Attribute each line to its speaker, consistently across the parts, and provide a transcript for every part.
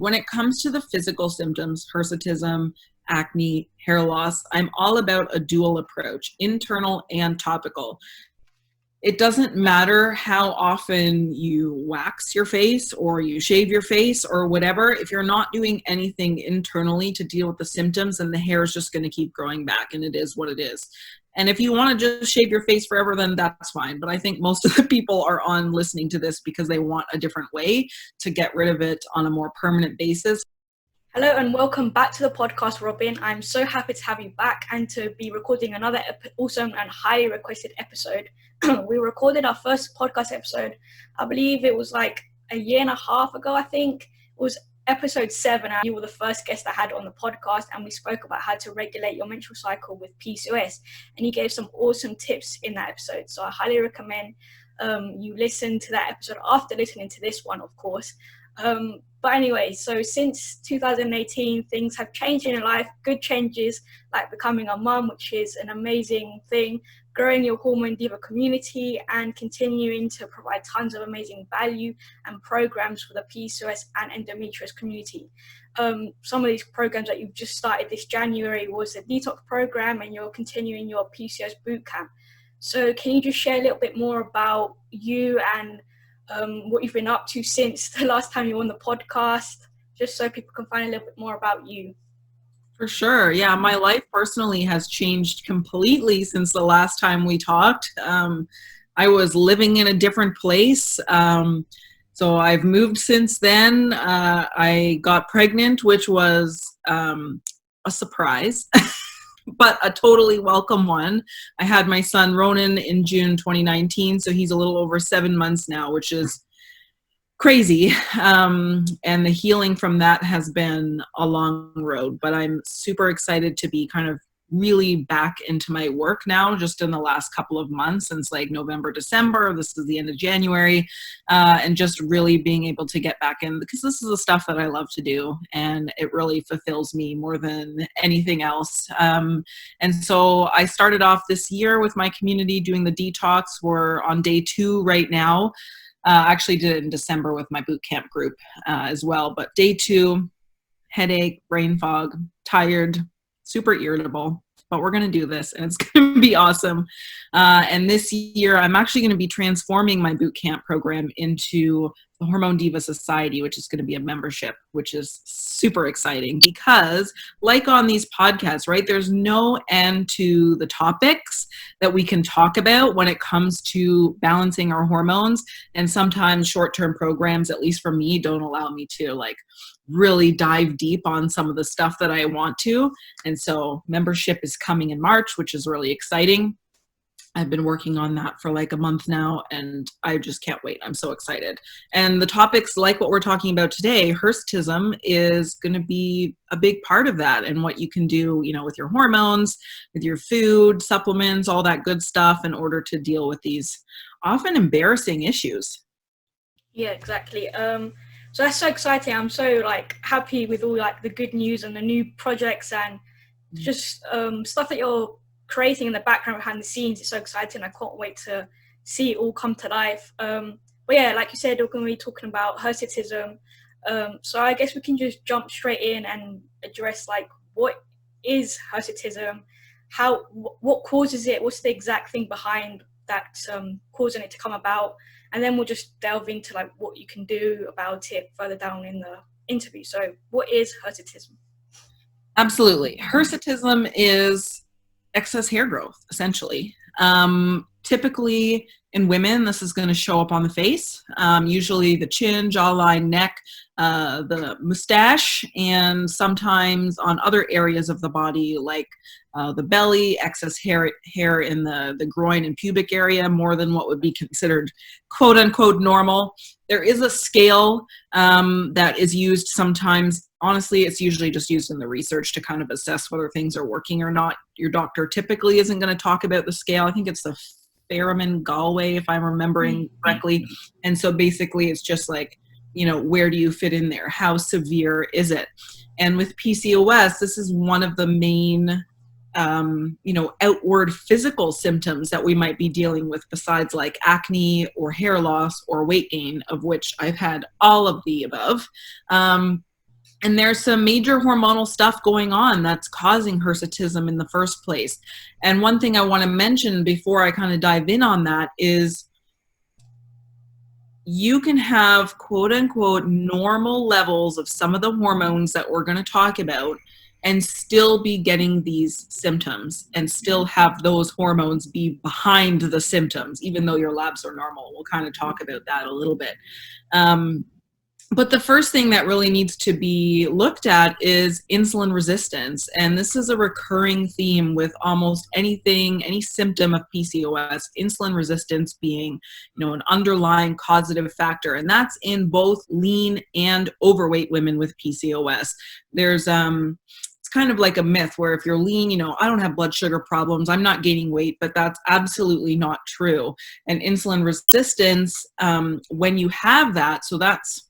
Speaker 1: When it comes to the physical symptoms, hirsutism, acne, hair loss, I'm all about a dual approach, internal and topical. It doesn't matter how often you wax your face or you shave your face or whatever. If you're not doing anything internally to deal with the symptoms, then the hair is just going to keep growing back, and it is what it is. And if you want to just shave your face forever, then that's fine. But I think most of the people are on listening to this because they want a different way to get rid of it on a more permanent basis.
Speaker 2: Hello and welcome back to the podcast, Robyn. I'm so happy to have you back and to be recording another awesome and highly requested episode. We recorded our first podcast episode, I believe it was like a year and a half ago, I think. It was episode 7, and you were the first guest I had on the podcast, and we spoke about how to regulate your menstrual cycle with PCOS, and you gave some awesome tips in that episode. So I highly recommend you listen to that episode after listening to this one, of course. But anyway, so since 2018, things have changed in your life, good changes like becoming a mum, which is an amazing thing, growing your Hormone Diva community, and continuing to provide tons of amazing value and programs for the PCOS and endometriosis community. Some of these programs that you've just started this January was the Detox program, and you're continuing your PCOS bootcamp. So can you just share a little bit more about you and what you've been up to since the last time you were on the podcast, just so people can find a little bit more about you?
Speaker 1: For sure. Yeah, my life personally has changed completely since the last time we talked. I was living in a different place. So I've moved since then. I got pregnant, which was a surprise, but a totally welcome one. I had my son Ronan in June 2019, so he's a little over 7 months now, which is crazy. And the healing from that has been a long road, but I'm super excited to be kind of really back into my work now, just in the last couple of months, since like November, December, this is the end of January, and just really being able to get back in, because this is the stuff that I love to do, and it really fulfills me more than anything else. And so I started off this year with my community doing the detox. We're on day 2 right now. I actually did it in December with my boot camp group as well, but day 2, headache, brain fog, tired, super irritable, but we're going to do this, and it's going to be awesome. And this year, I'm actually going to be transforming my boot camp program into the Hormone Diva Society, which is going to be a membership, which is super exciting because, like on these podcasts, right, there's no end to the topics that we can talk about when it comes to balancing our hormones. And sometimes short-term programs, at least for me, don't allow me to like really dive deep on some of the stuff that I want to. And so membership is coming in March, which is really exciting. I've been working on that for like a month now, and I just can't wait. I'm so excited. And the topics like what we're talking about today, hirsutism, is going to be a big part of that, and what you can do, you know, with your hormones, with your food, supplements, all that good stuff in order to deal with these often embarrassing issues.
Speaker 2: Yeah, exactly. So that's so exciting. I'm so like happy with all like the good news and the new projects and just stuff that you're creating in the background behind the scenes. It's so exciting. I can't wait to see it all come to life. But yeah, like you said, we're going to be talking about hirsutism. So I guess we can just jump straight in and address like what is hirsutism, what causes it, what's the exact thing behind that causing it to come about, and then we'll just delve into like what you can do about it further down in the interview. So what is hirsutism?
Speaker 1: Absolutely. Hirsutism is excess hair growth, essentially. Typically in women, this is going to show up on the face, usually the chin, jawline, neck, the mustache, and sometimes on other areas of the body like the belly, excess hair in the groin and pubic area, more than what would be considered quote unquote normal. There is a scale that is used sometimes. Honestly, it's usually just used in the research to kind of assess whether things are working or not. Your doctor typically isn't going to talk about the scale. I think it's the Fairman Galway, if I'm remembering correctly. And so basically it's just like, you know, where do you fit in there? How severe is it? And with PCOS, this is one of the main outward physical symptoms that we might be dealing with, besides like acne or hair loss or weight gain, of which I've had all of the above. And there's some major hormonal stuff going on that's causing hirsutism in the first place. And one thing I want to mention before I kind of dive in on that is you can have quote unquote normal levels of some of the hormones that we're going to talk about and still be getting these symptoms and still have those hormones be behind the symptoms, even though your labs are normal. We'll kind of talk about that a little bit. But the first thing that really needs to be looked at is insulin resistance. And this is a recurring theme with almost anything, any symptom of PCOS, insulin resistance being, an underlying causative factor. And that's in both lean and overweight women with PCOS. There's, it's kind of like a myth where if you're lean, I don't have blood sugar problems, I'm not gaining weight, but that's absolutely not true. And insulin resistance, when you have that, so that's,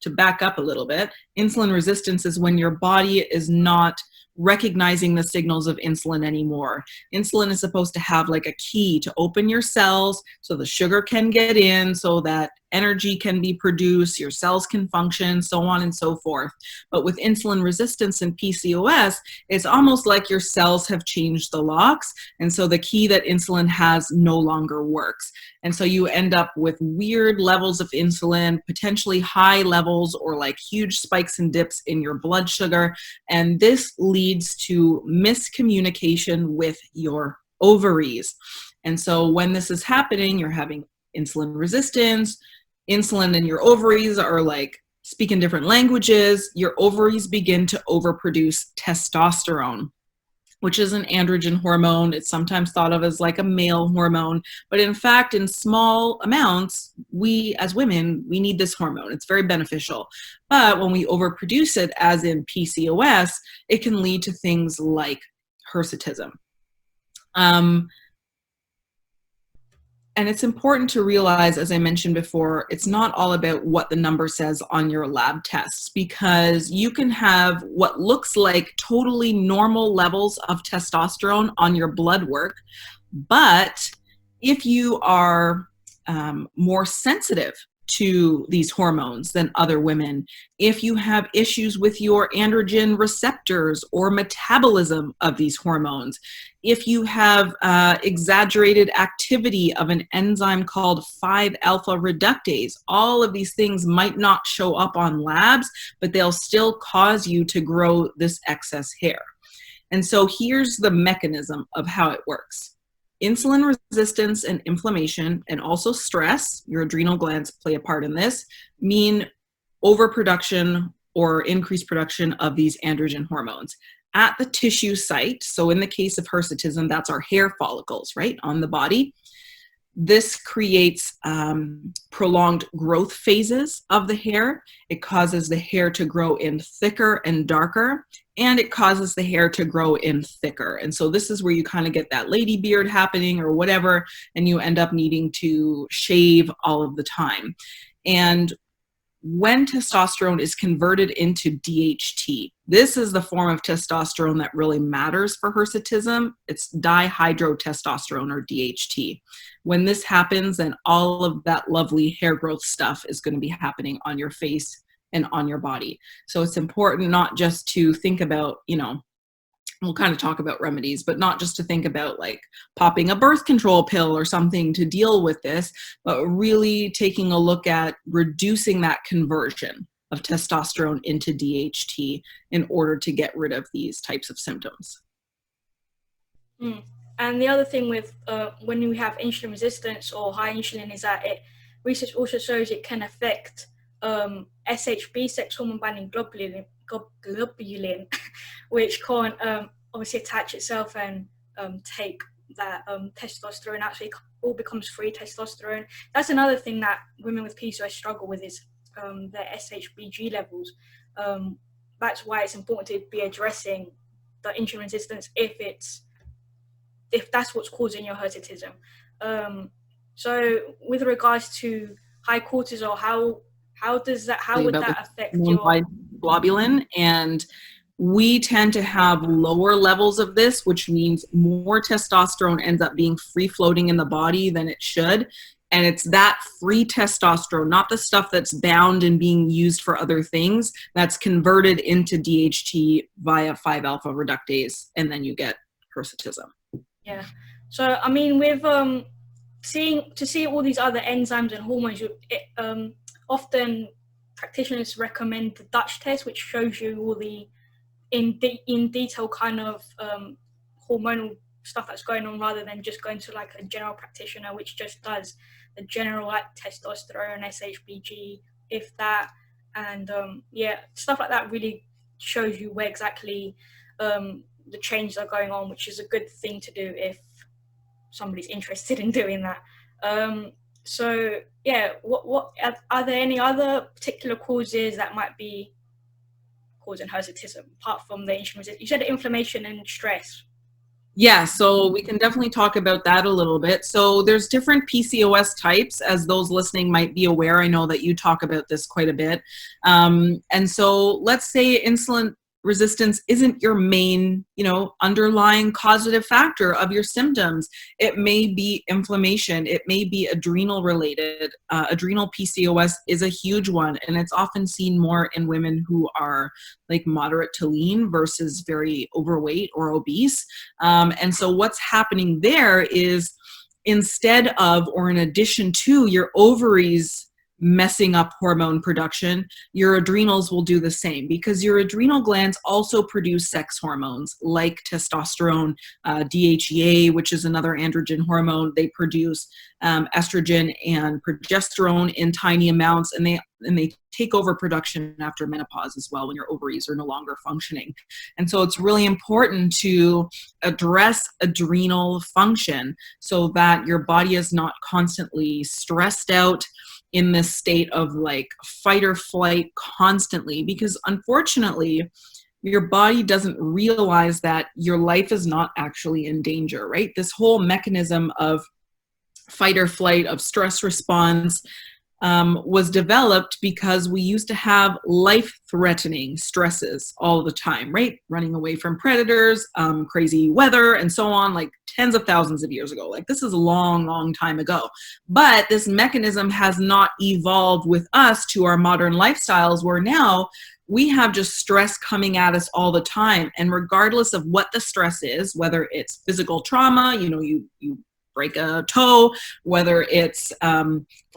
Speaker 1: to back up a little bit, insulin resistance is when your body is not recognizing the signals of insulin anymore. Insulin is supposed to have like a key to open your cells so the sugar can get in, so that energy can be produced, your cells can function, so on and so forth. But with insulin resistance and PCOS, it's almost like your cells have changed the locks, and so the key that insulin has no longer works. And so you end up with weird levels of insulin, potentially high levels or like huge spikes and dips in your blood sugar. And this leads to miscommunication with your ovaries. And so when this is happening, you're having insulin resistance, insulin in your ovaries are like speaking different languages. Your ovaries begin to overproduce testosterone, which is an androgen hormone. It's sometimes thought of as like a male hormone, but in fact, in small amounts, we as women, we need this hormone. It's very beneficial. But when we overproduce it, as in PCOS, it can lead to things like hirsutism. And it's important to realize, as I mentioned before, it's not all about what the number says on your lab tests, because you can have what looks like totally normal levels of testosterone on your blood work. But if you are more sensitive to these hormones than other women, if you have issues with your androgen receptors or metabolism of these hormones, if you have exaggerated activity of an enzyme called 5-alpha reductase, all of these things might not show up on labs, but they'll still cause you to grow this excess hair. And so here's the mechanism of how it works. Insulin resistance and inflammation, and also stress, your adrenal glands play a part in this, mean overproduction or increased production of these androgen hormones at the tissue site. So in the case of hirsutism, that's our hair follicles, right, on the body. This creates prolonged growth phases of the hair. It causes the hair to grow in thicker and darker, and it causes the hair to grow in thicker. And so this is where you kind of get that lady beard happening or whatever, and you end up needing to shave all of the time. And when testosterone is converted into DHT, this is the form of testosterone that really matters for hirsutism. It's dihydrotestosterone, or DHT. When this happens, then all of that lovely hair growth stuff is going to be happening on your face and on your body. So it's important not just to think about, we'll kind of talk about remedies, but not just to think about like popping a birth control pill or something to deal with this, but really taking a look at reducing that conversion of testosterone into DHT in order to get rid of these types of symptoms.
Speaker 2: And the other thing with when we have insulin resistance or high insulin is that research also shows it can affect SHB, sex hormone binding globulin, which can't obviously attach itself and take that testosterone. Actually, all becomes free testosterone. That's another thing that women with PCOS struggle with, is their SHBG levels. That's why it's important to be addressing the insulin resistance if that's what's causing your hirsutism. So with regards to high cortisol, how would that affect your
Speaker 1: globulin? And we tend to have lower levels of this, which means more testosterone ends up being free floating in the body than it should. And it's that free testosterone, not the stuff that's bound and being used for other things, that's converted into DHT via 5-alpha reductase, and then you get hirsutism.
Speaker 2: Yeah. So, I mean, with see all these other enzymes and hormones, often practitioners recommend the Dutch test, which shows you all the in detail kind of hormonal stuff that's going on, rather than just going to like a general practitioner which just does the general like testosterone, SHBG, if that, and stuff like that really shows you where exactly the changes are going on, which is a good thing to do if somebody's interested in doing that. So yeah, what are there any other particular causes that might be causing hirsutism apart from the insulin resistance? You said inflammation and stress.
Speaker 1: Yeah, so we can definitely talk about that a little bit. So there's different PCOS types, as those listening might be aware. I know that you talk about this quite a bit. And so let's say insulin resistance isn't your main, underlying causative factor of your symptoms. It may be inflammation. It may be adrenal related. Adrenal PCOS is a huge one, and it's often seen more in women who are like moderate to lean versus very overweight or obese. And so what's happening there is, instead of, or in addition to, your ovaries messing up hormone production, your adrenals will do the same, because your adrenal glands also produce sex hormones like testosterone, DHEA, which is another androgen hormone. They produce estrogen and progesterone in tiny amounts, and they take over production after menopause as well, when your ovaries are no longer functioning. And so it's really important to address adrenal function so that your body is not constantly stressed out in this state of like fight or flight constantly, because unfortunately your body doesn't realize that your life is not actually in danger, right? This whole mechanism of fight or flight, of stress response, was developed because we used to have life-threatening stresses all the time, right? Running away from predators, crazy weather, and so on, like tens of thousands of years ago. Like, this is a long, long time ago. But this mechanism has not evolved with us to our modern lifestyles, where now we have just stress coming at us all the time. And regardless of what the stress is, whether it's physical trauma, you break a toe, whether it's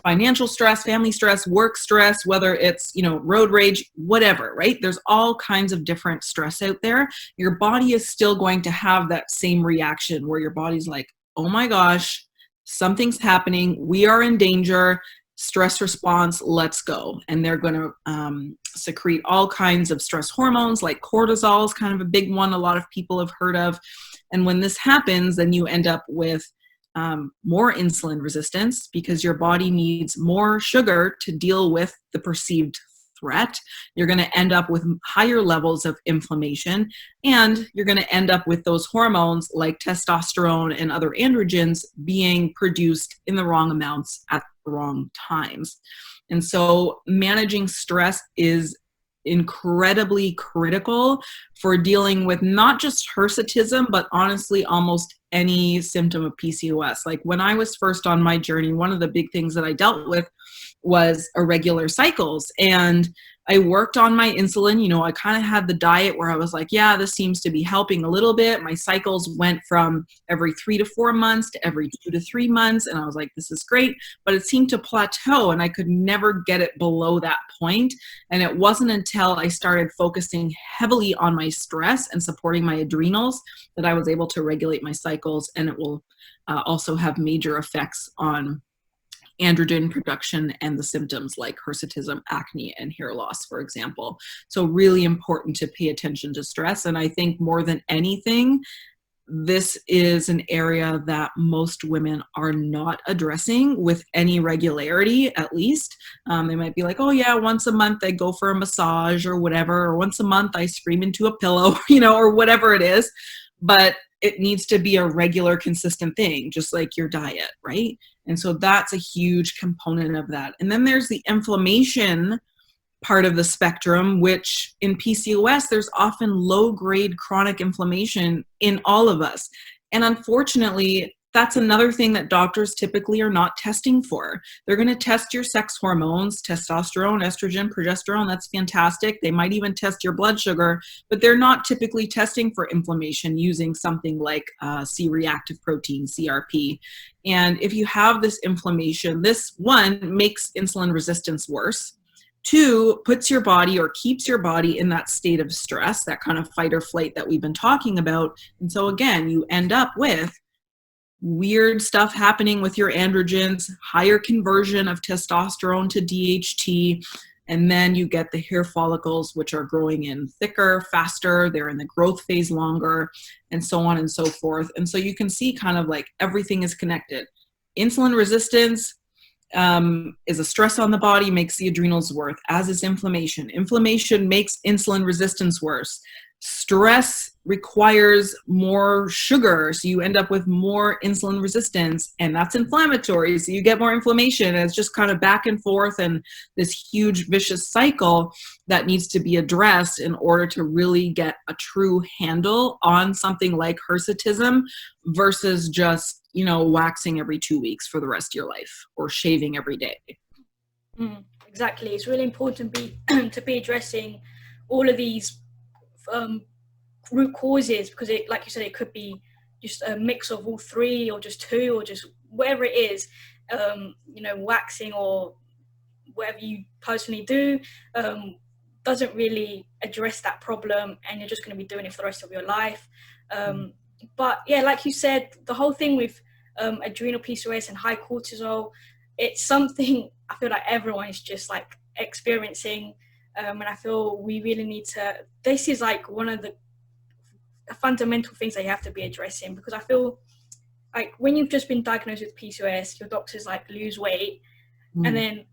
Speaker 1: financial stress, family stress, work stress, whether it's, road rage, whatever, right? There's all kinds of different stress out there. Your body is still going to have that same reaction where your body's like, oh my gosh, something's happening. We are in danger. Stress response, let's go. And they're going to secrete all kinds of stress hormones, like cortisol is kind of a big one a lot of people have heard of. And when this happens, then you end up with more insulin resistance, because your body needs more sugar to deal with the perceived threat. You're going to end up with higher levels of inflammation, and you're going to end up with those hormones like testosterone and other androgens being produced in the wrong amounts at the wrong times. And so managing stress is incredibly critical for dealing with not just hirsutism, but honestly, almost any symptom of PCOS. Like, when I was first on my journey, one of the big things that I dealt with was irregular cycles. And I worked on my insulin. I kind of had the diet where I was like, yeah, this seems to be helping a little bit. My cycles went from every 3 to 4 months to every 2 to 3 months. And I was like, this is great. But it seemed to plateau, and I could never get it below that point. And it wasn't until I started focusing heavily on my stress and supporting my adrenals that I was able to regulate my cycles. And it will also have major effects on androgen production and the symptoms like hirsutism, acne, and hair loss, for example. So really important to pay attention to stress. And I think more than anything, this is an area that most women are not addressing with any regularity, at least. They might be like, oh yeah, once a month I go for a massage or whatever, or once a month I scream into a pillow, or whatever it is. But it needs to be a regular, consistent thing, just like your diet, right? And so that's a huge component of that. And then there's the inflammation part of the spectrum, which in PCOS, there's often low-grade chronic inflammation in all of us. And unfortunately, that's another thing that doctors typically are not testing for. They're going to test your sex hormones, testosterone, estrogen, progesterone. That's fantastic. They might even test your blood sugar, but they're not typically testing for inflammation using something like C-reactive protein, CRP. And if you have this inflammation, this one makes insulin resistance worse. Two, puts your body or keeps your body in that state of stress, that kind of fight or flight that we've been talking about. And so again, you end up with weird stuff happening with your androgens, higher conversion of testosterone to DHT, and then you get the hair follicles, which are growing in thicker, faster, they're in the growth phase longer, and so on and so forth. And so you can see kind of like everything is connected. Insulin resistance is a stress on the body, makes the adrenals worse, as is inflammation. Inflammation makes insulin resistance worse. Stress requires more sugar, so you end up with more insulin resistance, and that's inflammatory, so you get more inflammation. And it's just kind of back and forth, and this huge vicious cycle that needs to be addressed in order to really get a true handle on something like hirsutism versus just, waxing every 2 weeks for the rest of your life or shaving every day.
Speaker 2: Exactly. It's really important to be addressing all of these root causes, because it, like you said, it could be just a mix of all three, or just two, or just whatever it is. Waxing or whatever you personally do doesn't really address that problem, and you're just going to be doing it for the rest of your life. But yeah, like you said, the whole thing with adrenal PCOS and high cortisol, it's something I feel like everyone is just like experiencing. And I feel we really need to, this is like one of the fundamental things that you have to be addressing, because I feel like when you've just been diagnosed with PCOS, your doctor's like, lose weight. And then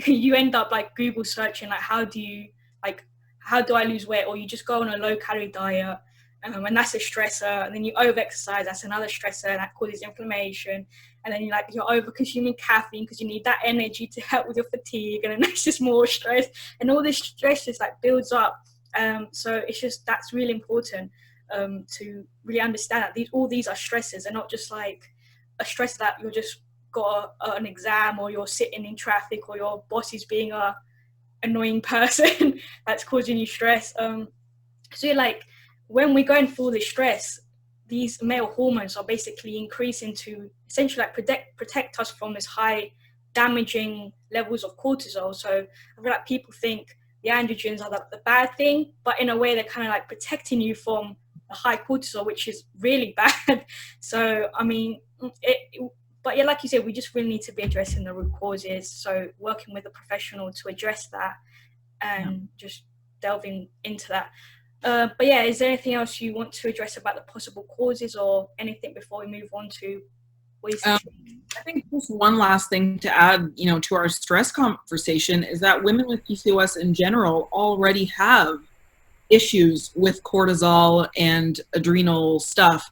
Speaker 2: you end up like Google searching, like, how do I lose weight? Or you just go on a low calorie diet, and that's a stressor. And then you over exercise, that's another stressor, and that causes inflammation. And then you're over consuming caffeine because you need that energy to help with your fatigue, and then that's just more stress, and all this stress just like builds up. So it's just, that's really important to really understand that all these are stresses, and not just like a stress that you're just got an exam, or you're sitting in traffic, or your boss is being a annoying person that's causing you stress. So you're like, when we're going through all this stress, these male hormones are basically increasing to essentially like protect us from this high damaging levels of cortisol. So I feel like people think the androgens are the bad thing, but in a way they're kind of like protecting you from the high cortisol, which is really bad. So I mean, but yeah, like you said, we just really need to be addressing the root causes. So working with a professional to address that, and just delving into that. But yeah, is there anything else you want to address about the possible causes, or anything before we move on to what you think?
Speaker 1: I think just one last thing to add, to our stress conversation, is that women with PCOS in general already have issues with cortisol and adrenal stuff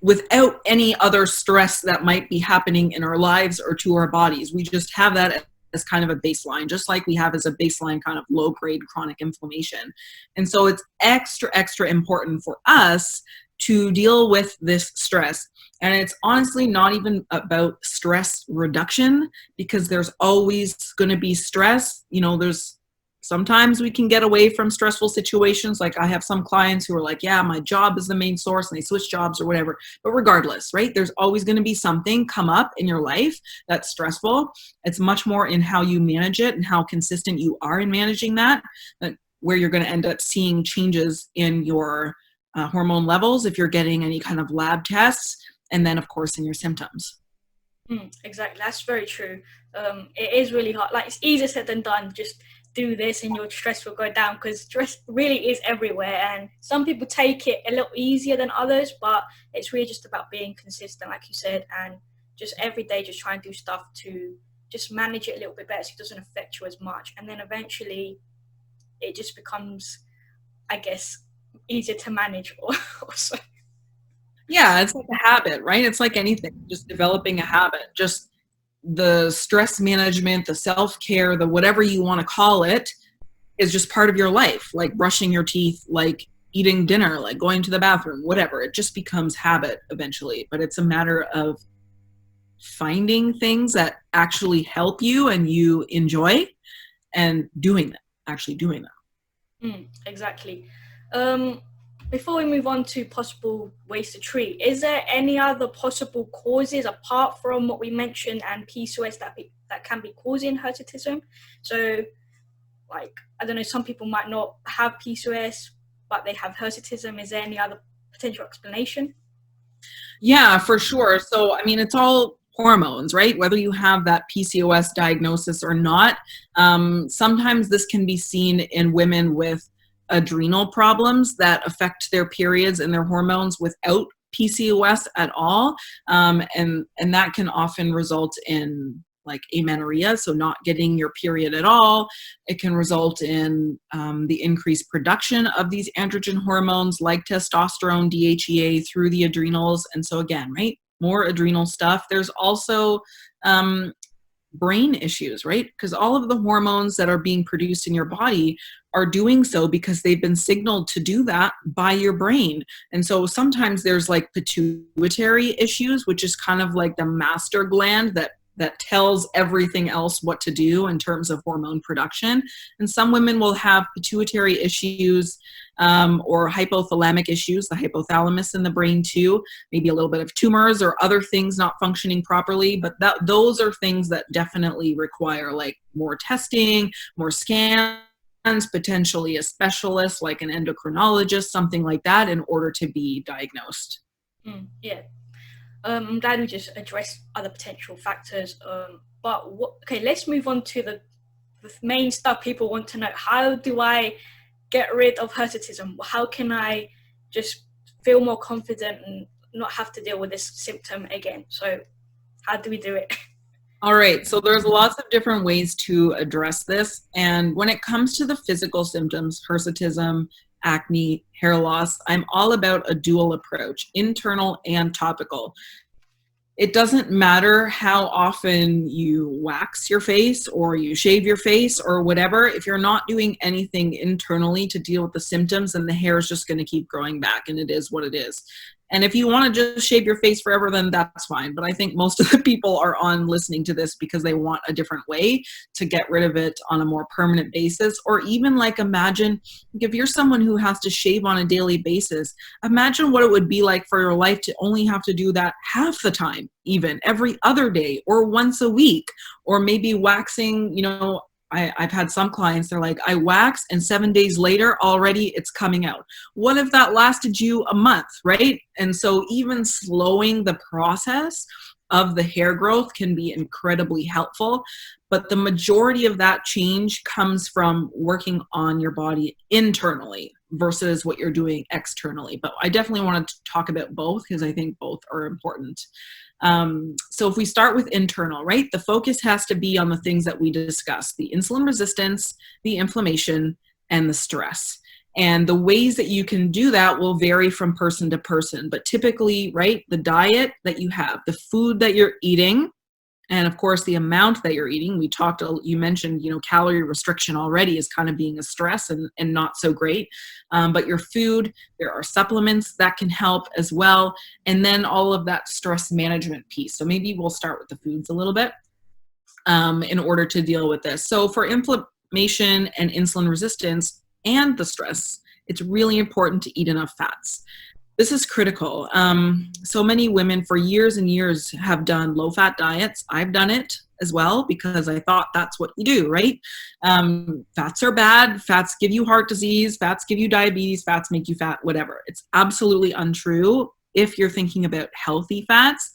Speaker 1: without any other stress that might be happening in our lives or to our bodies. We just have that as kind of a baseline, just like we have as a baseline kind of low-grade chronic inflammation. And so it's extra important for us to deal with this stress. And it's honestly not even about stress reduction, because there's always going to be stress. Sometimes we can get away from stressful situations. Like I have some clients who are like, yeah, my job is the main source, and they switch jobs or whatever. But regardless, right, there's always going to be something come up in your life that's stressful. It's much more in how you manage it and how consistent you are in managing that, where you're going to end up seeing changes in your hormone levels if you're getting any kind of lab tests, and then of course in your symptoms.
Speaker 2: Exactly, that's very true. It is really hard. Like, it's easier said than done. Just do this and your stress will go down, because stress really is everywhere, and some people take it a little easier than others, but it's really just about being consistent, like you said, and just every day just try and do stuff to just manage it a little bit better, so it doesn't affect you as much, and then eventually it just becomes, I guess, easier to manage also.
Speaker 1: Yeah, it's like a habit, right? It's like anything, just developing a habit. Just the stress management, the self-care, the whatever you want to call it, is just part of your life, like brushing your teeth, like eating dinner, like going to the bathroom, whatever. It just becomes habit eventually, but it's a matter of finding things that actually help you and you enjoy and actually doing them.
Speaker 2: Exactly. Before we move on to possible ways to treat, is there any other possible causes apart from what we mentioned and PCOS that can be causing hirsutism? So, like, I don't know, some people might not have PCOS, but they have hirsutism. Is there any other potential explanation?
Speaker 1: Yeah, for sure. So, I mean, it's all hormones, right? Whether you have that PCOS diagnosis or not. Sometimes this can be seen in women with adrenal problems that affect their periods and their hormones without PCOS at all. And that can often result in like amenorrhea, so not getting your period at all. It can result in the increased production of these androgen hormones like testosterone, DHEA through the adrenals. And so again, right, more adrenal stuff. There's also brain issues, right? Because all of the hormones that are being produced in your body are doing so because they've been signaled to do that by your brain. And so sometimes there's like pituitary issues, which is kind of like the master gland that tells everything else what to do in terms of hormone production. And some women will have pituitary issues or hypothalamic issues, the hypothalamus in the brain too, maybe a little bit of tumors or other things not functioning properly. But those are things that definitely require like more testing, more scans, potentially a specialist like an endocrinologist, something like that, in order to be diagnosed.
Speaker 2: Yeah. I'm glad we just addressed other potential factors. Okay, let's move on to the main stuff people want to know. How do I get rid of hirsutism? How can I just feel more confident and not have to deal with this symptom again? So how do we do it?
Speaker 1: All right, so there's lots of different ways to address this. And when it comes to the physical symptoms, hirsutism, acne, hair loss, I'm all about a dual approach, internal and topical. It doesn't matter how often you wax your face or you shave your face or whatever. If you're not doing anything internally to deal with the symptoms, then the hair is just going to keep growing back, and it is what it is. And if you want to just shave your face forever, then that's fine. But I think most of the people are on listening to this because they want a different way to get rid of it on a more permanent basis. Or even like imagine if you're someone who has to shave on a daily basis, imagine what it would be like for your life to only have to do that half the time, even every other day or once a week, or maybe waxing, I've had some clients, they're like, I wax and 7 days later already it's coming out. What if that lasted you a month, right? And so even slowing the process of the hair growth can be incredibly helpful. But the majority of that change comes from working on your body internally versus what you're doing externally. But I definitely want to talk about both because I think both are important. So if we start with internal, right, the focus has to be on the things that we discussed, the insulin resistance, the inflammation, and the stress. And the ways that you can do that will vary from person to person. But typically, right, the diet that you have, the food that you're eating, and of course, the amount that you're eating. You mentioned, calorie restriction already is kind of being a stress and not so great. But your food, there are supplements that can help as well. And then all of that stress management piece. So maybe we'll start with the foods a little bit in order to deal with this. So for inflammation and insulin resistance and the stress, it's really important to eat enough fats. This is critical. So many women for years and years have done low-fat diets. I've done it as well because I thought that's what you do, right? Fats are bad. Fats give you heart disease. Fats give you diabetes. Fats make you fat, whatever. It's absolutely untrue if you're thinking about healthy fats.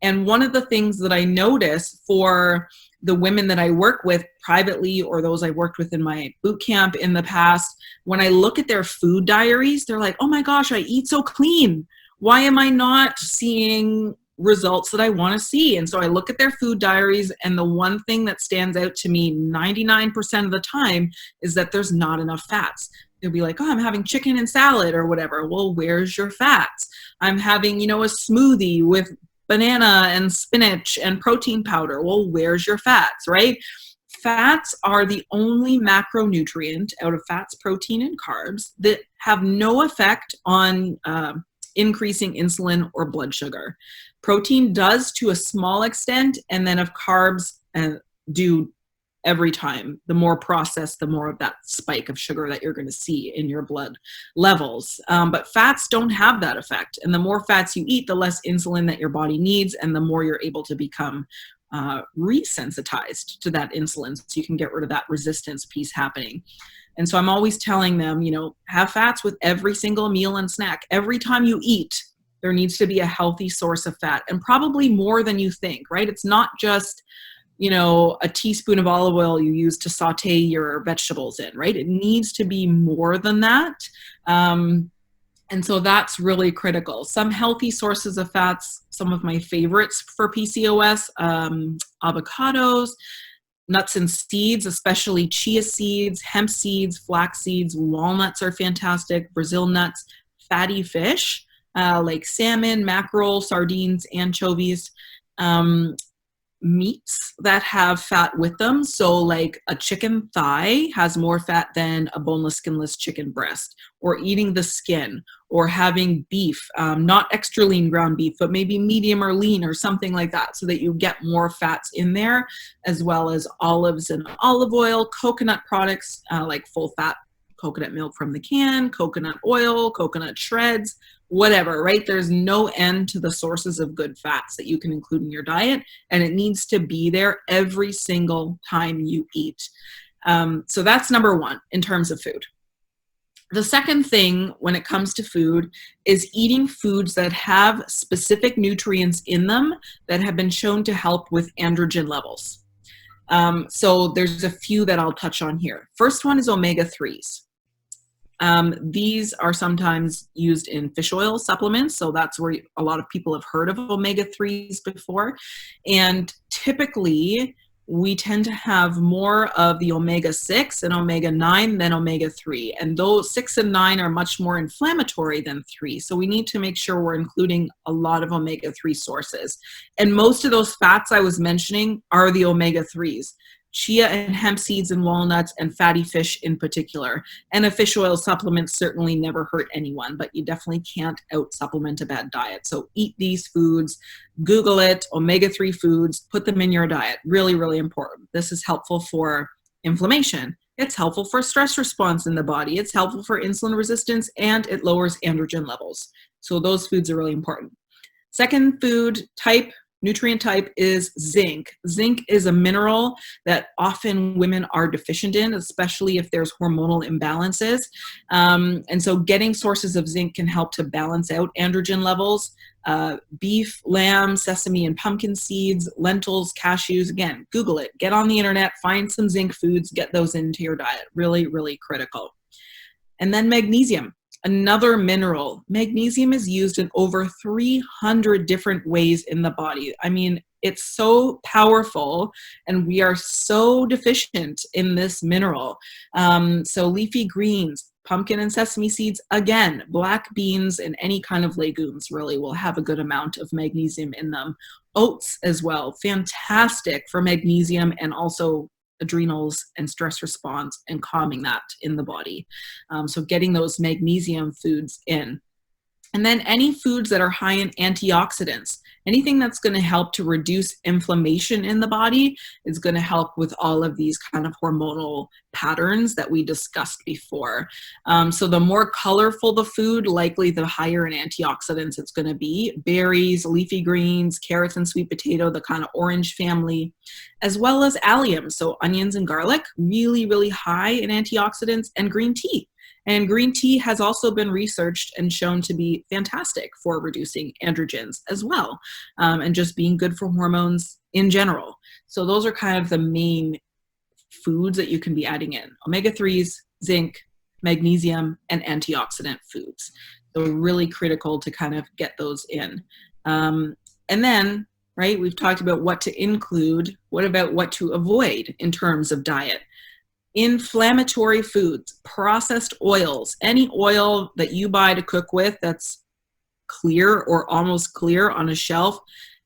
Speaker 1: And one of the things that I notice for the women that I work with privately or those I worked with in my boot camp in the past, when I look at their food diaries, they're like, oh my gosh, I eat so clean. Why am I not seeing results that I want to see? And so I look at their food diaries, and the one thing that stands out to me 99% of the time is that there's not enough fats. They'll be like, oh, I'm having chicken and salad or whatever. Well, where's your fats? I'm having, a smoothie with banana and spinach and protein powder. Well, where's your fats, right? Fats are the only macronutrient out of fats, protein, and carbs that have no effect on increasing insulin or blood sugar. Protein does to a small extent, and then of carbs do every time. The more processed, the more of that spike of sugar that you're going to see in your blood levels. But fats don't have that effect. And the more fats you eat, the less insulin that your body needs, and the more you're able to become resensitized to that insulin, so you can get rid of that resistance piece happening. And so I'm always telling them, have fats with every single meal and snack. Every time you eat, there needs to be a healthy source of fat, and probably more than you think, right? It's not just a teaspoon of olive oil you use to saute your vegetables in, right? It needs to be more than that. And so that's really critical. Some healthy sources of fats, some of my favorites for PCOS, avocados, nuts and seeds, especially chia seeds, hemp seeds, flax seeds, walnuts are fantastic, Brazil nuts, fatty fish, like salmon, mackerel, sardines, anchovies, meats that have fat with them. So like a chicken thigh has more fat than a boneless, skinless chicken breast, or eating the skin, or having beef, not extra lean ground beef, but maybe medium or lean or something like that, so that you get more fats in there, as well as olives and olive oil, coconut products, like full fat coconut milk from the can, coconut oil, coconut shreds, whatever, right? There's no end to the sources of good fats that you can include in your diet, and it needs to be there every single time you eat. So that's number one in terms of food. The second thing when it comes to food is eating foods that have specific nutrients in them that have been shown to help with androgen levels. So there's a few that I'll touch on here. First one is omega-3s. These are sometimes used in fish oil supplements, so that's where a lot of people have heard of omega-3s before. And typically, we tend to have more of the omega-6 and omega-9 than omega-3. And those 6 and 9 are much more inflammatory than 3. So we need to make sure we're including a lot of omega-3 sources. And most of those fats I was mentioning are the omega-3s. Chia and hemp seeds and walnuts and fatty fish in particular. And a fish oil supplement certainly never hurt anyone, but you definitely can't out-supplement a bad diet. So eat these foods, Google it, omega-3 foods, put them in your diet. Really, really important. This is helpful for inflammation. It's helpful for stress response in the body. It's helpful for insulin resistance, and it lowers androgen levels. So those foods are really important. Second food type, nutrient type, is zinc. Zinc is a mineral that often women are deficient in, especially if there's hormonal imbalances. And so getting sources of zinc can help to balance out androgen levels. Beef, lamb, sesame and pumpkin seeds, lentils, cashews. Again, Google it. Get on the internet, find some zinc foods, get those into your diet. Really, really critical. And then magnesium. Another mineral. Magnesium is used in over 300 different ways in the body. I mean, it's so powerful, and we are so deficient in this mineral. So leafy greens, pumpkin and sesame seeds, again, black beans and any kind of legumes really will have a good amount of magnesium in them. Oats as well, fantastic for magnesium and also adrenals and stress response and calming that in the body. So getting those magnesium foods in. And then any foods that are high in antioxidants, anything that's going to help to reduce inflammation in the body is going to help with all of these kind of hormonal patterns that we discussed before. So the more colorful the food, likely the higher in antioxidants it's going to be. Berries, leafy greens, carrots and sweet potato, the kind of orange family, as well as allium. So onions and garlic, really, really high in antioxidants, and green tea. And green tea has also been researched and shown to be fantastic for reducing androgens as well, and just being good for hormones in general. So those are kind of the main foods that you can be adding in: omega-3s, zinc, magnesium, and antioxidant foods. So really critical to kind of get those in. And then, right, we've talked about what to include. What about what to avoid in terms of diet? Inflammatory foods, processed oils, any oil that you buy to cook with that's clear or almost clear on a shelf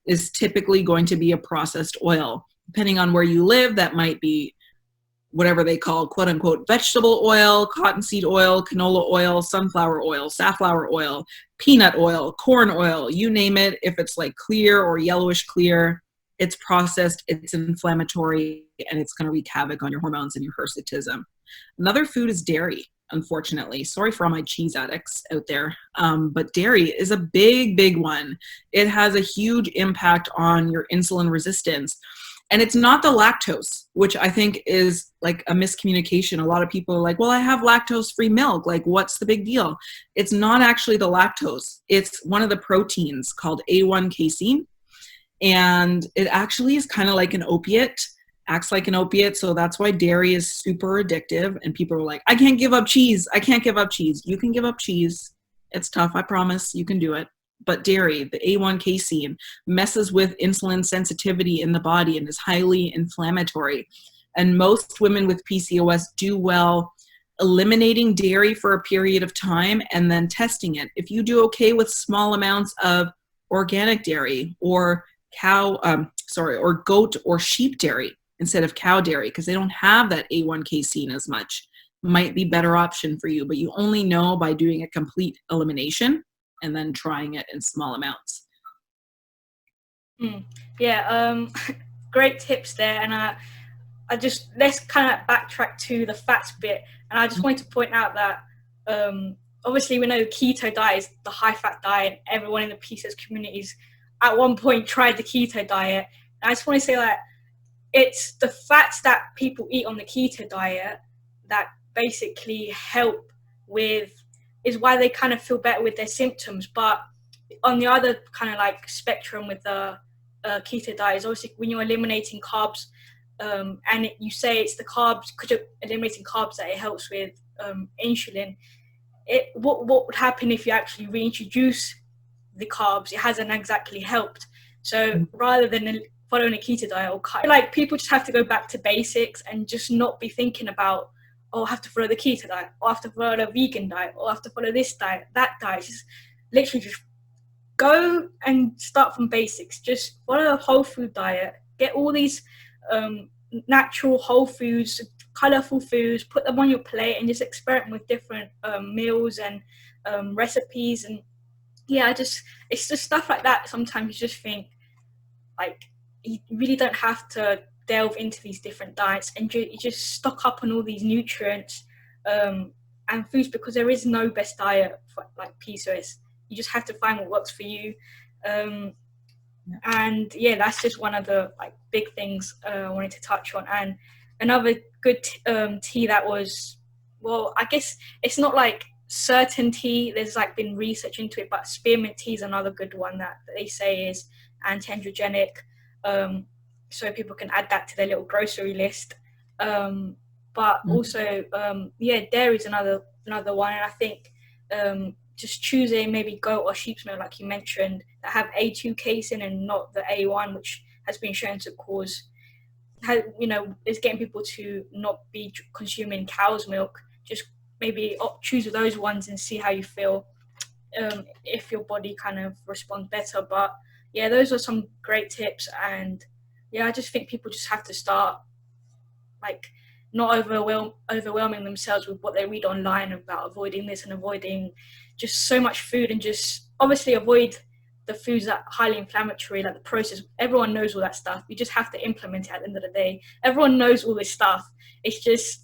Speaker 1: is typically going to be a processed oil. Depending on where you live, that might be whatever they call quote unquote vegetable oil, cottonseed oil, canola oil, sunflower oil, safflower oil, peanut oil, corn oil, you name it. If it's like clear or yellowish clear, it's processed, it's inflammatory, and it's going to wreak havoc on your hormones and your hirsutism. Another food is dairy, unfortunately. Sorry for all my cheese addicts out there. But dairy is a big one. It has a huge impact on your insulin resistance. And it's not the lactose, which I think is like a miscommunication. A lot of people are like, well, I have lactose-free milk. Like, what's the big deal? It's not actually the lactose. It's one of the proteins called A1 casein. And it actually is kind of like an opiate, acts like an opiate. So that's why dairy is super addictive. And people are like, I can't give up cheese. I can't give up cheese. You can give up cheese. It's tough. I promise you can do it. But dairy, the A1 casein, messes with insulin sensitivity in the body and is highly inflammatory. And most women with PCOS do well eliminating dairy for a period of time and then testing it. If you do okay with small amounts of organic dairy or or goat or sheep dairy instead of cow dairy, because they don't have that A1 casein as much, might be better option for you. But you only know by doing a complete elimination and then trying it in small amounts.
Speaker 2: Great tips there. And I just, let's kind of backtrack to the fats bit. And I just wanted to point out that obviously we know keto diet is the high fat diet. Everyone in the PCOS communities at one point tried the keto diet. And I just want to say that it's the fats that people eat on the keto diet that basically help with, is why they kind of feel better with their symptoms. But on the other kind of like spectrum with the keto diet is obviously when you're eliminating carbs, and you say it's the carbs, because you're eliminating carbs, that it helps with insulin. What would happen if you actually reintroduce the carbs? It hasn't exactly helped. So rather than following a keto diet or like, people just have to go back to basics and just not be thinking about, oh, I have to follow the keto diet, or I have to follow the vegan diet, or I have to follow this diet, that diet. Just literally just go and start from basics. Just follow a whole food diet. Get all these natural whole foods, colorful foods, put them on your plate and just experiment with different meals and recipes. And it's just stuff like that. Sometimes you just think, like, you really don't have to delve into these different diets, and you just stock up on all these nutrients and foods, because there is no best diet for like PCOS. You just have to find what works for you. And that's just one of the like big things I wanted to touch on. And another good tea that was, well, I guess it's not like certain tea, there's like been research into it, but spearmint tea is another good one that they say is anti-androgenic, so people can add that to their little grocery list. But also dairy is another one. And I think just choosing maybe goat or sheep's milk, like you mentioned, that have A2 casein and not the A1, which has been shown to cause, is getting people to not be consuming cow's milk. Just maybe choose those ones and see how you feel, if your body kind of responds better. But those are some great tips. And I just think people just have to start, like, not overwhelming themselves with what they read online about avoiding this and avoiding just so much food, and just obviously avoid the foods that are highly inflammatory, like the process. Everyone knows all that stuff. You just have to implement it at the end of the day. Everyone knows all this stuff. It's just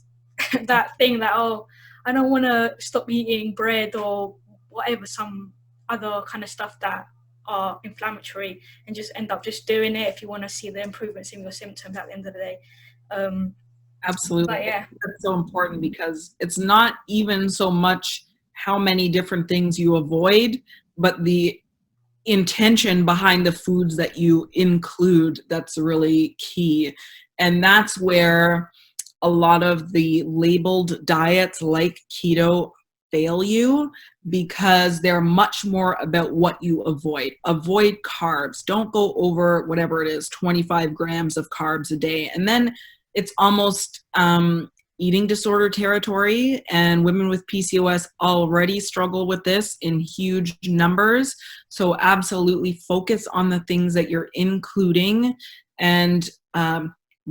Speaker 2: that thing that, oh, I don't want to stop eating bread or whatever, some other kind of stuff that are inflammatory, and just end up just doing it if you want to see the improvements in your symptoms at the end of the day.
Speaker 1: Absolutely. That's so important, because it's not even so much how many different things you avoid, but the intention behind the foods that you include that's really key. And that's where a lot of the labeled diets like keto fail you, because they're much more about what you avoid. Avoid carbs. Don't go over whatever it is, 25 grams of carbs a day. And then it's almost eating disorder territory, and women with PCOS already struggle with this in huge numbers. So absolutely focus on the things that you're including, and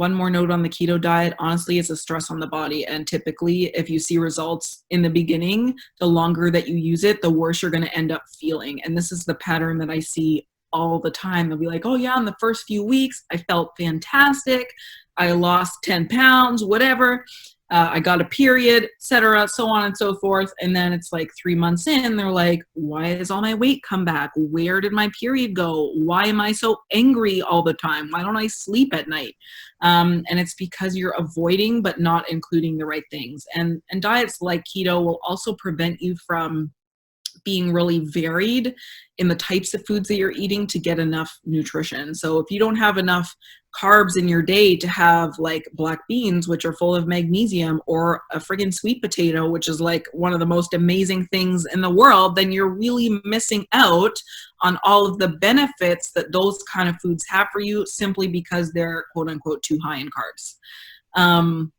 Speaker 1: one more note on the keto diet. Honestly, it's a stress on the body. And typically, if you see results in the beginning, the longer that you use it, the worse you're going to end up feeling. And this is the pattern that I see all the time. They'll be like, oh yeah, in the first few weeks, I felt fantastic. I lost 10 pounds, whatever. I got a period, etc., so on and so forth. And then it's like 3 months in, they're like, why has all my weight come back? Where did my period go? Why am I so angry all the time? Why don't I sleep at night? And it's because you're avoiding but not including the right things. And diets like keto will also prevent you from being really varied in the types of foods that you're eating to get enough nutrition. So if you don't have enough carbs in your day to have like black beans, which are full of magnesium, or a friggin' sweet potato, which is like one of the most amazing things in the world, then you're really missing out on all of the benefits that those kind of foods have for you simply because they're quote unquote too high in carbs.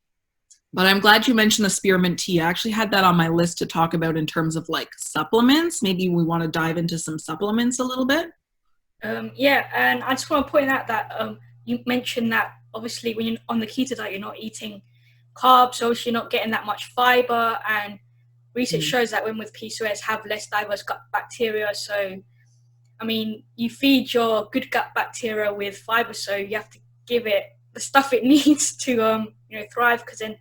Speaker 1: But I'm glad you mentioned the spearmint tea. I actually had that on my list to talk about in terms of like supplements. Maybe we want to dive into some supplements a little bit.
Speaker 2: Yeah, and I just want to point out that you mentioned that obviously when you're on the keto diet, you're not eating carbs, so you're not getting that much fiber. And research shows that women with PCOS have less diverse gut bacteria. So, I mean, you feed your good gut bacteria with fiber, so you have to give it the stuff it needs to thrive, because then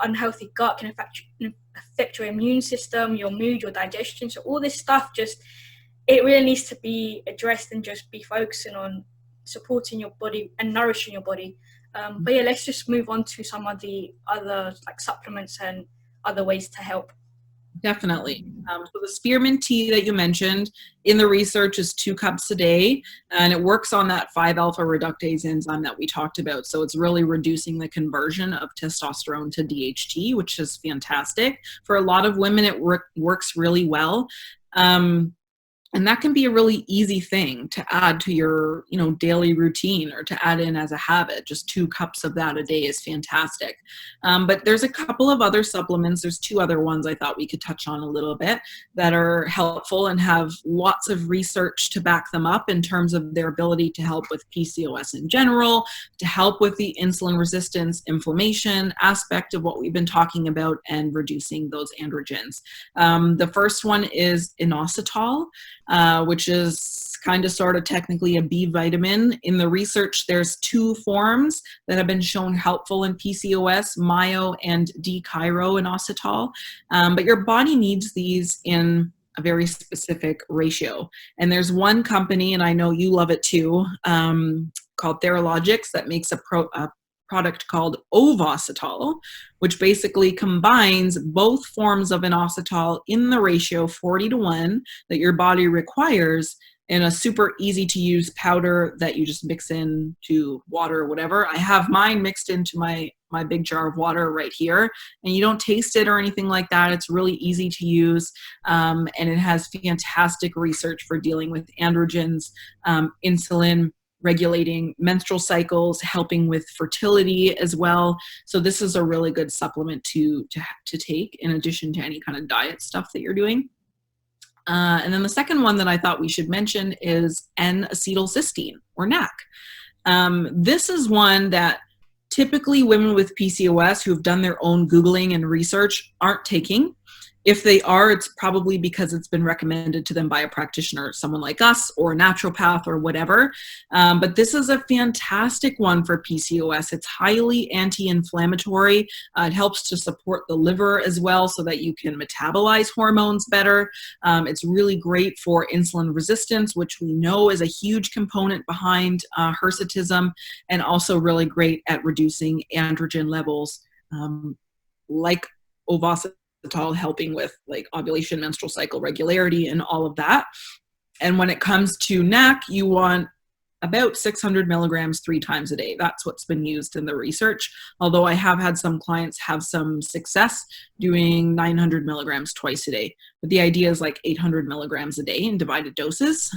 Speaker 2: unhealthy gut can affect your immune system, your mood, your digestion. So all this stuff it really needs to be addressed and just be focusing on supporting your body and nourishing your body. But yeah, let's just move on to some of the other like supplements and other ways to help.
Speaker 1: Definitely. So the spearmint tea that you mentioned in the research is 2 cups a day, and it works on that 5-alpha reductase enzyme that we talked about. So it's really reducing the conversion of testosterone to DHT, which is fantastic. For a lot of women, it works really well. And that can be a really easy thing to add to your, daily routine, or to add in as a habit. Just 2 cups of that a day is fantastic. But there's a couple of other supplements. There's 2 other ones I thought we could touch on a little bit that are helpful and have lots of research to back them up in terms of their ability to help with PCOS in general, to help with the insulin resistance, inflammation aspect of what we've been talking about, and reducing those androgens. The first one is inositol, which is kind of sort of technically a B vitamin. In the research, there's 2 forms that have been shown helpful in PCOS, myo and D-chiroinositol. But your body needs these in a very specific ratio. And there's one company, and I know you love it too, called Theralogics, that makes a product called ovositol, which basically combines both forms of inositol in the ratio 40:1 that your body requires, in a super easy to use powder that you just mix into water or whatever. I have mine mixed into my big jar of water right here, and you don't taste it or anything like that. It's really easy to use, and it has fantastic research for dealing with androgens, insulin, regulating menstrual cycles, helping with fertility as well. So this is a really good supplement to take in addition to any kind of diet stuff that you're doing. And then the second one that I thought we should mention is N-acetylcysteine, or NAC. This is one that typically women with PCOS who have done their own Googling and research aren't taking. If they are, it's probably because it's been recommended to them by a practitioner, someone like us, or a naturopath, or whatever. But this is a fantastic one for PCOS. It's highly anti-inflammatory. It helps to support the liver as well, so that you can metabolize hormones better. It's really great for insulin resistance, which we know is a huge component behind hirsutism, and also really great at reducing androgen levels, like ovositol, helping with like ovulation, menstrual cycle regularity, and all of that. And when it comes to NAC, you want about 600 milligrams 3 times a day. That's what's been used in the research. Although I have had some clients have some success doing 900 milligrams twice a day. But the idea is like 800 milligrams a day in divided doses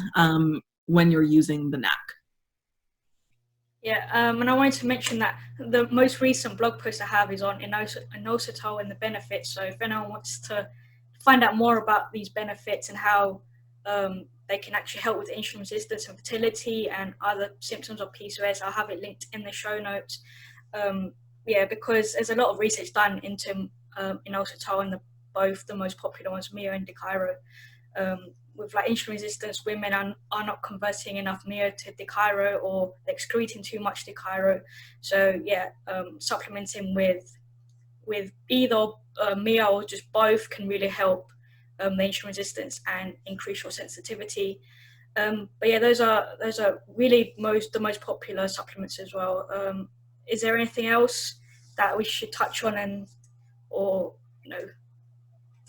Speaker 1: when you're using the NAC.
Speaker 2: Yeah, and I wanted to mention that the most recent blog post I have is on inositol and the benefits. So if anyone wants to find out more about these benefits and how they can actually help with insulin resistance and fertility and other symptoms of PCOS. I'll have it linked in the show notes. Because there's a lot of research done into inositol and both the most popular ones, Mio and Decairo. With like insulin resistance, women are not converting enough Mio to Decairo, or excreting too much Decairo. So supplementing with either Mio or just both can really help the insulin resistance and increase your sensitivity. Those are really the most popular supplements as well. Is there anything else that we should touch on, or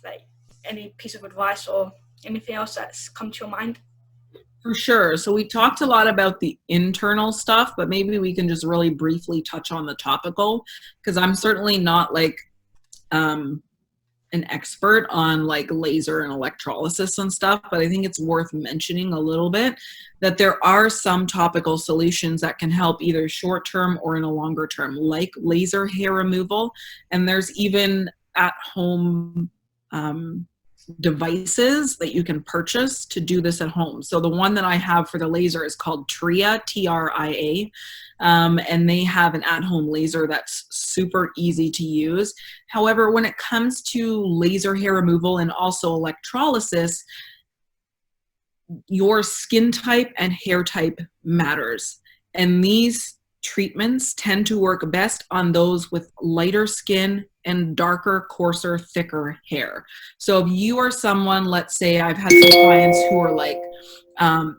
Speaker 2: like any piece of advice or anything else that's come to your mind?
Speaker 1: For sure. So we talked a lot about the internal stuff, but maybe we can just really briefly touch on the topical, because I'm certainly not like an expert on like laser and electrolysis and stuff, but I think it's worth mentioning a little bit that there are some topical solutions that can help either short term or in a longer term, like laser hair removal. And there's even at home devices that you can purchase to do this at home. So the one that I have for the laser is called Tria, Tria, and they have an at-home laser that's super easy to use. However, when it comes to laser hair removal and also electrolysis, your skin type and hair type matters. And these treatments tend to work best on those with lighter skin and darker, coarser, thicker hair. So if you are someone, let's say I've had some clients who are like,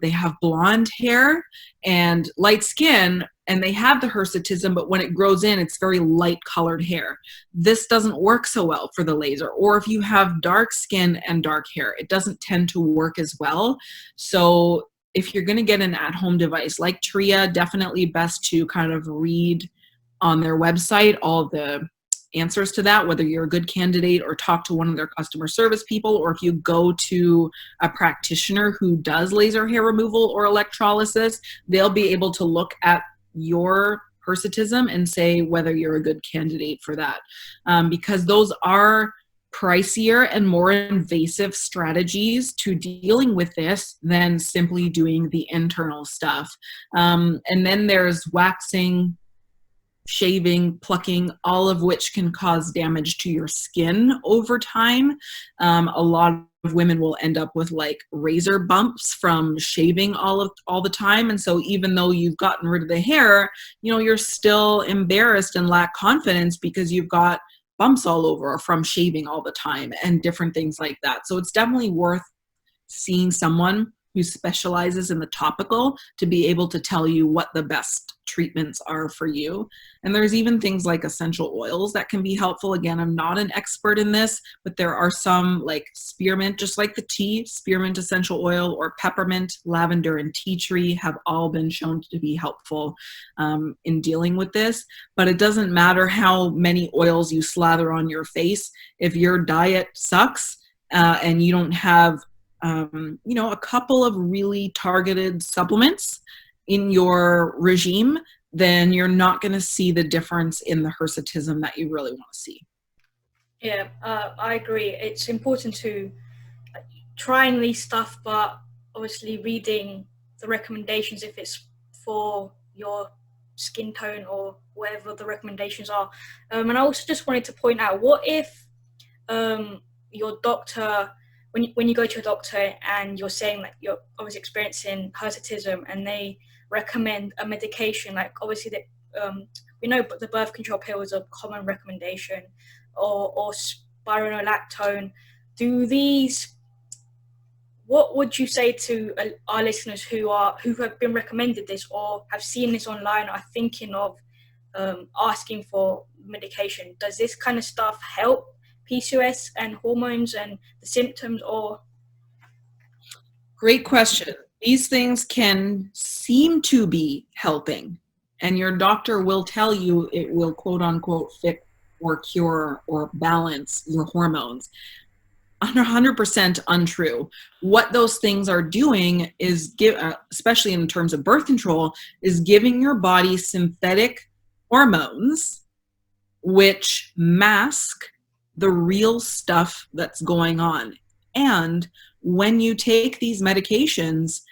Speaker 1: they have blonde hair and light skin, and they have the hirsutism, but when it grows in, it's very light colored hair. This doesn't work so well for the laser. Or if you have dark skin and dark hair, it doesn't tend to work as well. So if you're going to get an at-home device like Tria, definitely best to kind of read on their website all the answers to that, whether you're a good candidate or talk to one of their customer service people, or if you go to a practitioner who does laser hair removal or electrolysis, they'll be able to look at your hirsutism and say whether you're a good candidate for that, because those are pricier and more invasive strategies to dealing with this than simply doing the internal stuff. And then there's waxing, shaving, plucking, all of which can cause damage to your skin over time. A lot of women will end up with like razor bumps from shaving all the time. And so even though you've gotten rid of the hair, you're still embarrassed and lack confidence because you've got bumps all over from shaving all the time and different things like that. So it's definitely worth seeing someone who specializes in the topical to be able to tell you what the best treatments are for you. And there's even things like essential oils that can be helpful. Again, I'm not an expert in this, but there are some like spearmint, just like the tea, spearmint essential oil, or peppermint, lavender, and tea tree have all been shown to be helpful in dealing with this. But it doesn't matter how many oils you slather on your face. If your diet sucks and you don't have a couple of really targeted supplements in your regime, then you're not going to see the difference in the hirsutism that you really want to see.
Speaker 2: Yeah, I agree. It's important to trying these stuff, but obviously reading the recommendations if it's for your skin tone or whatever the recommendations are. And I also just wanted to point out, what if your doctor, when you go to a doctor and you're saying that you're obviously experiencing hirsutism, and they recommend a medication, like obviously we know the birth control pill is a common recommendation, or spironolactone. What would you say to our listeners who have been recommended this or have seen this online, or are thinking of asking for medication? Does this kind of stuff help PCOS and hormones and the symptoms, or?
Speaker 1: Great question. These things can seem to be helping, and your doctor will tell you it will quote unquote fix or cure or balance your hormones. 100% untrue. What those things are doing is especially in terms of birth control, is giving your body synthetic hormones which mask the real stuff that's going on. And when you take these medications,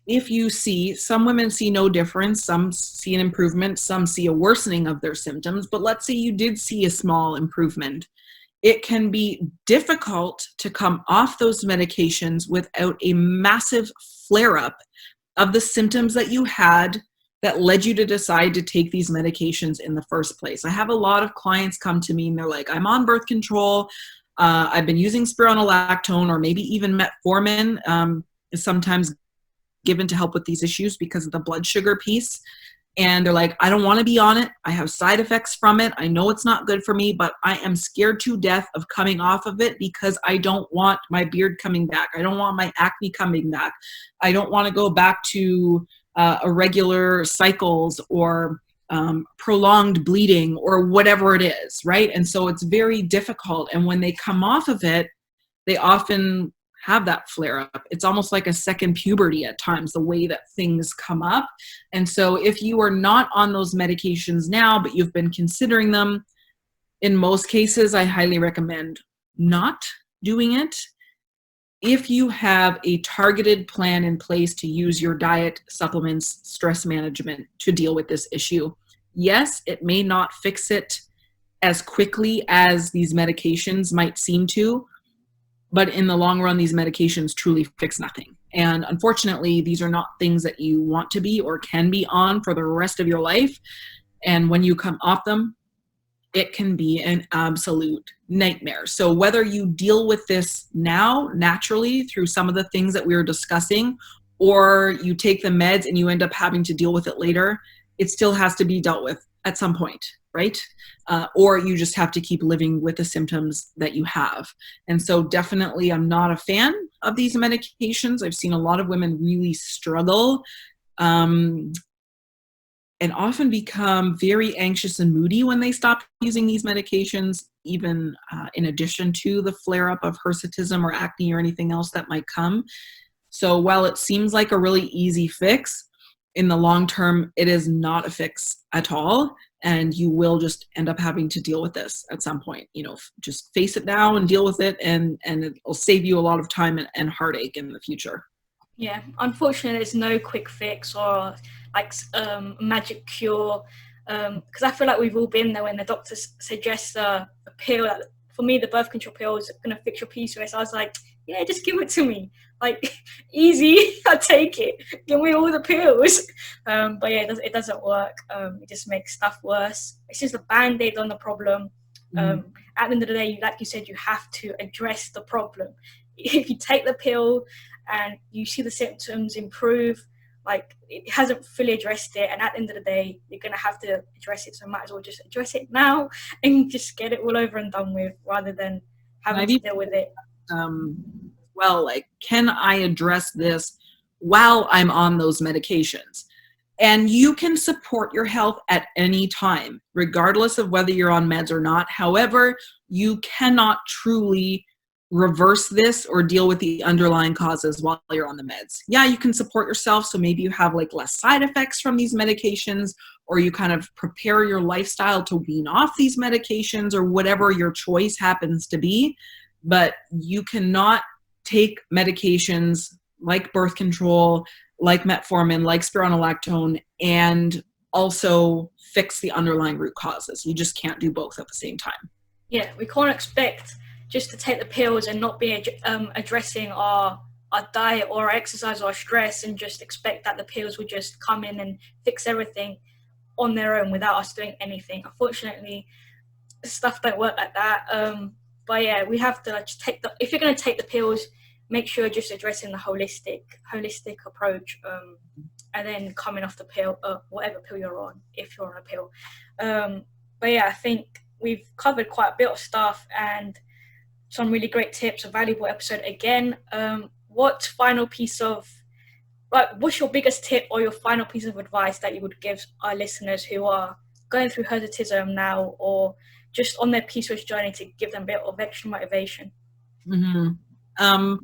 Speaker 1: if you see, some women see no difference, some see an improvement, some see a worsening of their symptoms, but let's say you did see a small improvement. It can be difficult to come off those medications without a massive flare-up of the symptoms that you had that led you to decide to take these medications in the first place. I have a lot of clients come to me and they're like, I'm on birth control. I've been using spironolactone or maybe even metformin is sometimes given to help with these issues because of the blood sugar piece. And they're like, I don't want to be on it. I have side effects from it. I know it's not good for me, but I am scared to death of coming off of it because I don't want my beard coming back. I don't want my acne coming back. I don't want to go back to irregular cycles or prolonged bleeding or whatever it is, right? And so it's very difficult. And when they come off of it, they often have that flare up. It's almost like a second puberty at times, the way that things come up. And so if you are not on those medications now, but you've been considering them, in most cases, I highly recommend not doing it. If you have a targeted plan in place to use your diet, supplements, stress management to deal with this issue, yes, it may not fix it as quickly as these medications might seem to, but in the long run, these medications truly fix nothing. And unfortunately, these are not things that you want to be or can be on for the rest of your life. And when you come off them, it can be an absolute nightmare. So whether you deal with this now naturally through some of the things that we were discussing, or you take the meds and you end up having to deal with it later, it still has to be dealt with at some point, right? Or you just have to keep living with the symptoms that you have. And so definitely I'm not a fan of these medications. I've seen a lot of women really struggle and often become very anxious and moody when they stop using these medications, even in addition to the flare-up of hirsutism or acne or anything else that might come. So while it seems like a really easy fix, in the long term, it is not a fix at all. And you will just end up having to deal with this at some point. You know, just face it now and deal with it, and it'll save you a lot of time and heartache in the future.
Speaker 2: Yeah, unfortunately, there's no quick fix or like magic cure. Because I feel like we've all been there when the doctor suggests a pill. Like, for me, the birth control pill is going to fix your PCOS. I was like, yeah, just give it to me. Like, easy, I take it. Give me all the pills. But yeah, it doesn't work. It just makes stuff worse. It's just a band-aid on the problem. At the end of the day, like you said, you have to address the problem. If you take the pill and you see the symptoms improve, like, it hasn't fully addressed it, and at the end of the day, you're going to have to address it, so might as well just address it now and just get it all over and done with, rather than having to deal with it.
Speaker 1: Well, like, can I address this while I'm on those medications? And you can support your health at any time, regardless of whether you're on meds or not. However, you cannot truly reverse this or deal with the underlying causes while you're on the meds. Yeah, you can support yourself, so maybe you have like less side effects from these medications, or you kind of prepare your lifestyle to wean off these medications, or whatever your choice happens to be. But you cannot take medications like birth control, like metformin, like spironolactone, and also fix the underlying root causes. You just can't do both at the same time.
Speaker 2: Yeah, we can't expect just to take the pills and not be addressing our diet or our exercise or our stress, and just expect that the pills will just come in and fix everything on their own without us doing anything. Unfortunately, stuff don't work like that. But yeah, we have to just if you're going to take the pills, make sure you're just addressing the holistic approach, and then coming off the pill, whatever pill you're on, if you're on a pill. But yeah, I think we've covered quite a bit of stuff and some really great tips, a valuable episode again. What's your biggest tip or your final piece of advice that you would give our listeners who are going through hirsutism now, or just on their PCOS journey, to give them a bit of extra motivation?
Speaker 1: Mm-hmm.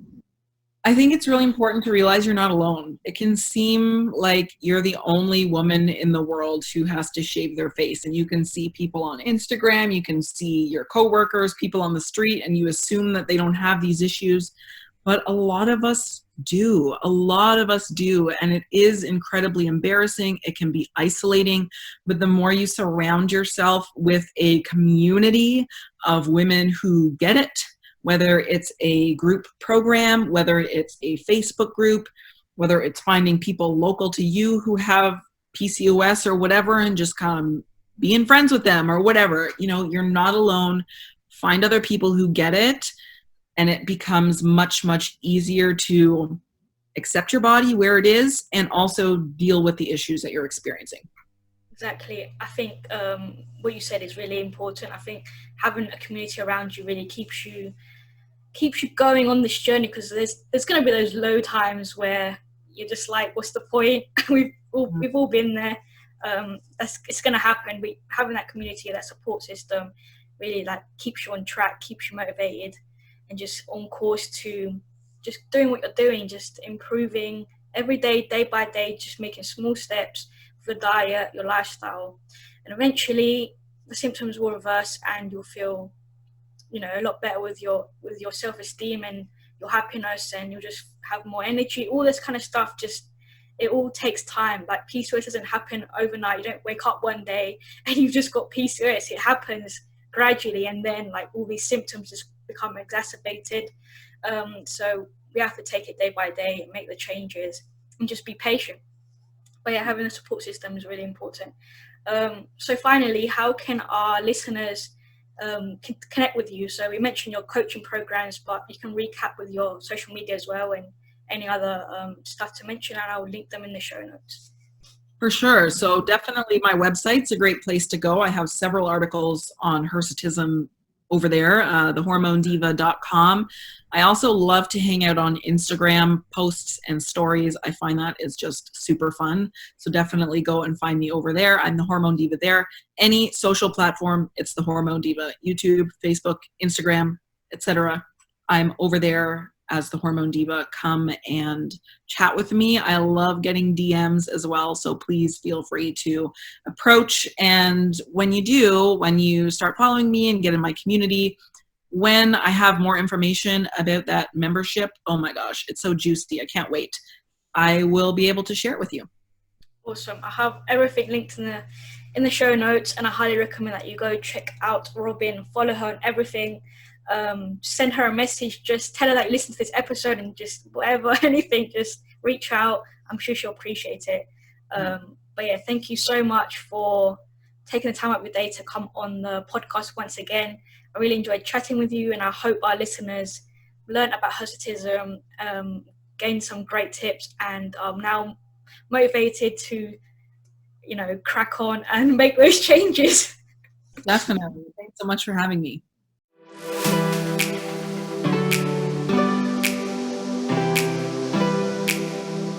Speaker 1: I think it's really important to realize you're not alone. It can seem like you're the only woman in the world who has to shave their face. And you can see people on Instagram, you can see your coworkers, people on the street, and you assume that they don't have these issues. But a lot of us do. A lot of us do. And it is incredibly embarrassing. It can be isolating. But the more you surround yourself with a community of women who get it, whether it's a group program, whether it's a Facebook group, whether it's finding people local to you who have PCOS or whatever, and just kind of being friends with them or whatever, you're not alone. Find other people who get it, and it becomes much, much easier to accept your body where it is and also deal with the issues that you're experiencing.
Speaker 2: Exactly. I think what you said is really important. I think having a community around you really keeps you going on this journey, because there's going to be those low times where you're just like, what's the point? we've all been there. It's going to happen. Having that community, that support system, really like keeps you on track, keeps you motivated, and just on course to just doing what you're doing, just improving every day, day by day, just making small steps for the diet, your lifestyle, and eventually the symptoms will reverse and you'll feel a lot better with your self-esteem and your happiness, and you'll just have more energy. All this kind of stuff, just it all takes time. Like PCOS doesn't happen overnight. You don't wake up one day and you've just got PCOS. It happens gradually, and then like all these symptoms just become exacerbated. So we have to take it day by day and make the changes and just be patient. But yeah, having a support system is really important. So finally, how can our listeners connect with you? So we mentioned your coaching programs, but you can recap with your social media as well, and any other stuff to mention, and I will link them in the show notes.
Speaker 1: For sure. So definitely my website's a great place to go. I have several articles on hirsutism over there, thehormonediva.com. I also love to hang out on Instagram posts and stories. I find that is just super fun. So definitely go and find me over there. I'm the Hormone Diva there. Any social platform, it's the Hormone Diva. YouTube, Facebook, Instagram, etc. I'm over there as the Hormone Diva. Come and chat with me. I love getting DMs as well, so please feel free to approach. And when you start following me and get in my community, when I have more information about that membership, oh my gosh, it's so juicy. I can't wait. I will be able to share it with you.
Speaker 2: Awesome. I have everything linked in the show notes, and I highly recommend that you go check out Robyn, follow her on everything. Send her a message, just tell her that you listen to this episode, and just whatever, anything, just reach out. I'm sure she'll appreciate it. But yeah, thank you so much for taking the time out of your day to come on the podcast once again. I really enjoyed chatting with you, and I hope our listeners learned about hirsutism, gained some great tips, and are now motivated to crack on and make those changes.
Speaker 1: Definitely. Thanks so much for having me.